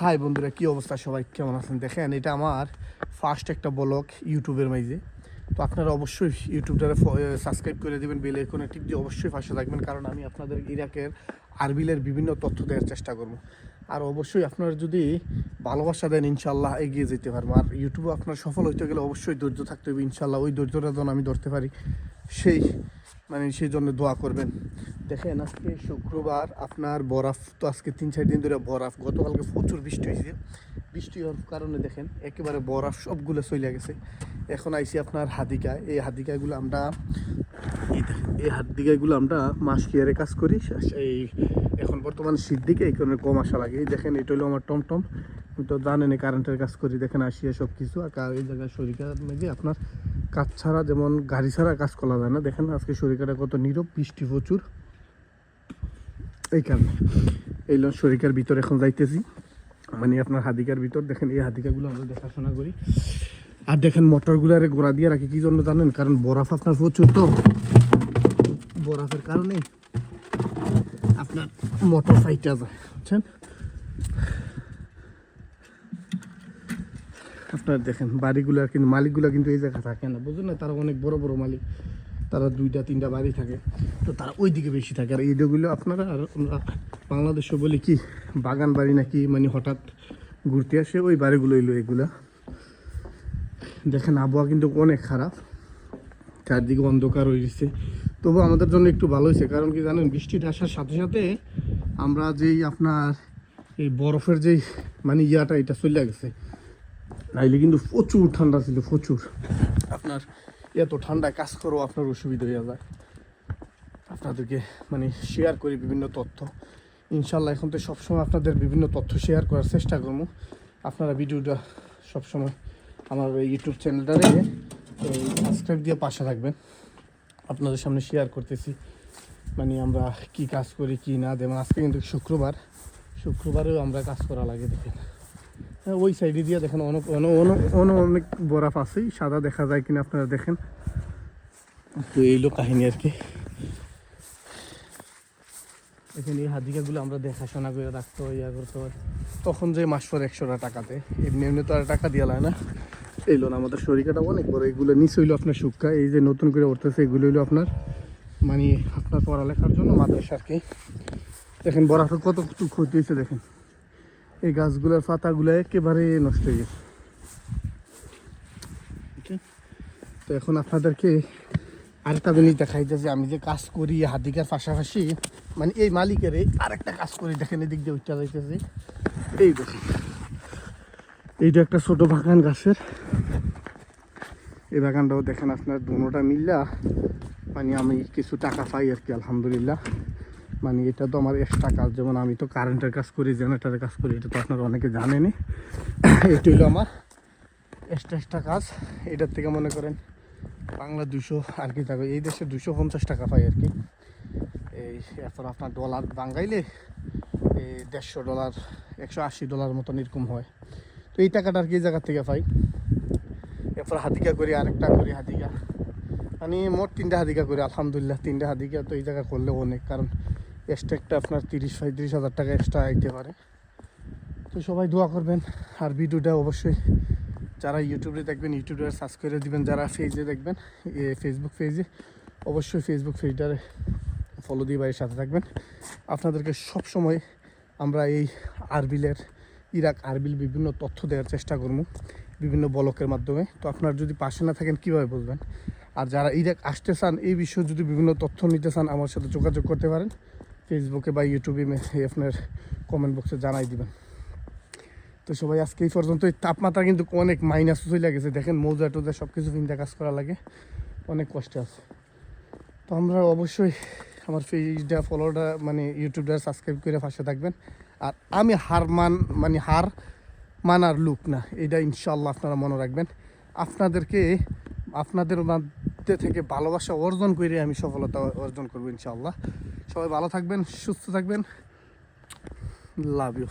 High বন্ধুরা, কী অবস্থা? সবাই কেমন আছেন? দেখেন, এটা আমার ফার্স্ট একটা ব্লগ ইউটিউবের মাঝে। তো আপনারা অবশ্যই ইউটিউবটারে সাবস্ক্রাইব করে দেবেন, বেল আইকনে টিপ দিয়ে অবশ্যই পাশে থাকবেন, কারণ আমি আপনাদের ইরাকের আরবিলের বিভিন্ন তথ্য দেওয়ার চেষ্টা করব। আর অবশ্যই আপনারা যদি ভালোবাসা দেন, ইনশাল্লাহ এগিয়ে যেতে পারবো। আর ইউটিউবে আপনার সফল হইতে গেলে অবশ্যই ধৈর্য থাকতে হবে, ইনশাল্লাহ ওই ধৈর্যটা যেন আমি ধরতে পারি, সেই জন্য দোয়া করবেন। দেখেন, আজকে শুক্রবার, আপনার বরফ তো আজকে 3-4 দিন ধরে বরফ। গতকালকে প্রচুর বৃষ্টি হয়েছে, বৃষ্টি হওয়ার কারণে দেখেন একেবারে বরফ সবগুলো চলে গেছে। এখন আইসি আপনার হাদিকায়। এই হাদিকাগুলো আমরা মাস কেয়ারে কাজ করি। এই এখন বর্তমানে শীত দিকে এই কারণে কম আসা লাগে। এই দেখেন, এটা হলো আমার টমটম। আমি তো জানেন কারেন্টের কাজ করি। দেখেন আসিয়া সব কিছু। আর এই জায়গায় শরীরের মধ্যে আপনার কাজ ছাড়া, যেমন গাড়ি ছাড়া কাজ করা যায় না। দেখেন আজকে শরীরটা কত নীরব, বৃষ্টি প্রচুর। এই কারণে এই শরিকার ভিতর এখন যাইতেছি, মানে আপনার হাদিকার ভিতর। দেখেন এই হাদিকাগুলো আমরা দেখাশোনা করি। আর দেখেন মোটরগুলারে গোড়া দিয়ে রাখি কি জন্য জানেন? কারণ বরফ আপনার প্রচুর, তো বরফের কারণে আপনার মোটর ফাইটা যায়, বুঝছেন? আপনার দেখেন বাড়িগুলো, কিন্তু মালিকগুলো কিন্তু এই জায়গা থাকে না, বুঝলেন না? তারা অনেক বড় বড় মালিক, তারা 2-3টা বাড়ি থাকে, তো তারা ওই দিকে বেশি থাকে। আর এইগুলো আপনারা, আর আমরা বাংলাদেশে বলি কি বাগান বাড়ি নাকি, মানে হঠাৎ ঘুরতে আসে ওই বাড়িগুলো এলো এগুলা। দেখেন আবহাওয়া কিন্তু অনেক খারাপ, চারদিকে অন্ধকার হয়ে গেছে। তবু আমাদের জন্য একটু ভালো হয়েছে, কারণ কি জানেন, বৃষ্টিটা আসার সাথে সাথে আমরা যেই আপনার এই বরফের যেই মানে ইয়াটা, এটা চলে গেছে। নাইলে কিন্তু প্রচুর ঠান্ডা ছিল, প্রচুর। আপনার এত ঠান্ডায় কাজ করেও আপনার অসুবিধা হয়ে যায়। আপনাদেরকে মানে শেয়ার করি বিভিন্ন তথ্য, ইনশাল্লাহ এখন তো সবসময় আপনাদের বিভিন্ন তথ্য শেয়ার করার চেষ্টা করবো। আপনারা ভিডিওটা সবসময় আমার ইউটিউব চ্যানেলটারে সাবস্ক্রাইব দিয়ে পাশে থাকবেন। আপনাদের সামনে শেয়ার করতেছি মানে আমরা কি কাজ করি কি না। যেমন আজকে কিন্তু শুক্রবারেও আমরা কাজ করা লাগে। দেখেন ওই সাইডে দিয়ে দেখেন অনেক বরফ আছেই, সাদা দেখা যায় কিনা আপনারা দেখেন। তো এইলো কাহিনী আর কি। এখানে এই হাদিকাগুলো আমরা দেখাশোনা করে রাখতে হয়, ইয়া করতে হয়। তখন যে মাস পর 100 টাকাতে, এমনি এমনি তো আর টাকা দিয়ে লাগে না। এইলো না, আমাদের শরীরটা অনেক বড়। এগুলো নিচে হইলো আপনার শুক্কা, এই যে নতুন করে উঠতেছে এগুলো হইলো আপনার মানে আপনার পড়ালেখার জন্য মাদ্রাসা আর কি। দেখেন বরফের কত ক্ষতি হয়েছে। দেখেন এই গাছগুলোর পাতাগুলো একেবারে নষ্ট হয়ে গেছে। তো এখন আপনাদেরকে আরেকটা জিনিস দেখাইতেছি, আমি যে কাজ করি হাদিকার পাশাপাশি, মানে এই মালিকের আরেকটা কাজ করি। দেখেন এদিক দিয়ে উঠতে যাইতেছি, এই দেখেন এইটা একটা ছোট বাগান গাছের। এই বাগানটাও দেখেন আপনার দুটোটা মিললা মানে আমি কিছু টাকা পাই আর কি, আলহামদুলিল্লাহ। মানে এটা তো আমার এক্সট্রা কাজ, যেমন আমি তো কারেন্টের কাজ করি, জেনারেটারের কাজ করি, এটা তো আপনারা অনেকে জানেনি। এটা হলো আমার এক্সট্রা কাজ। এটার থেকে মনে করেন বাংলা 200 আর কি থাকবে, এই দেশে 250 টাকা পাই আর কি। এই এরপর আপনার ডলার বাঙ্গাইলে এই $150, $180 মতন এরকম হয়। তো এই টাকাটা আর কি এই জায়গার থেকে পাই। এরপর হাদিকা করি, আরেকটা করি হাদিকা, মানে মোট 3টা হাদিকা করি আলহামদুলিল্লাহ। 3টা হাদিকা তো এই জায়গা করলে অনেক, কারণ এক্সট্রা আপনার 30-35 হাজার টাকা এক্সট্রা আইতে পারে। তো সবাই দোয়া করবেন। আর ভিডিওটা অবশ্যই যারা ইউটিউবে দেখবেন ইউটিউবে সার্চ করে দিবেন, যারা পেজে দেখবেন ফেসবুক পেজে অবশ্যই ফেসবুক পেজটারে ফলো দিয়ে বাড়ির সাথে থাকবেন। আপনাদেরকে সব সময় আমরা এই ইরাক আরবিল বিভিন্ন তথ্য দেওয়ার চেষ্টা করবো বিভিন্ন ব্লকের মাধ্যমে। তো আপনারা যদি পাশে না থাকেন কীভাবে বুঝবেন? আর যারা ইরাক আসতে চান, এই বিষয়ে যদি বিভিন্ন তথ্য নিতে চান, আমার সাথে যোগাযোগ করতে পারেন ফেসবুকে বা ইউটিউবে, আপনার কমেন্ট বক্সে জানাই দিবেন। তো সবাই আজকে এই পর্যন্ত। তাপমাত্রা কিন্তু অনেক মাইনাস চলে গেছে। দেখেন মৌজা টোজা সব কিছু কিনতে কাজ করা লাগে, অনেক কষ্ট আছে। তো আমরা অবশ্যই আমার পেজটা ফলোটা মানে ইউটিউবটা সাবস্ক্রাইব করে পাশে থাকবেন। আর আমি হার মানার লুক না, এটা ইনশাল্লাহ আপনারা মনে রাখবেন। আপনাদের মধ্যে থেকে ভালোবাসা অর্জন করে আমি সফলতা অর্জন করবো ইনশাল্লাহ। সবাই ভালো থাকবেন, সুস্থ থাকবেন, লাভ ইউ।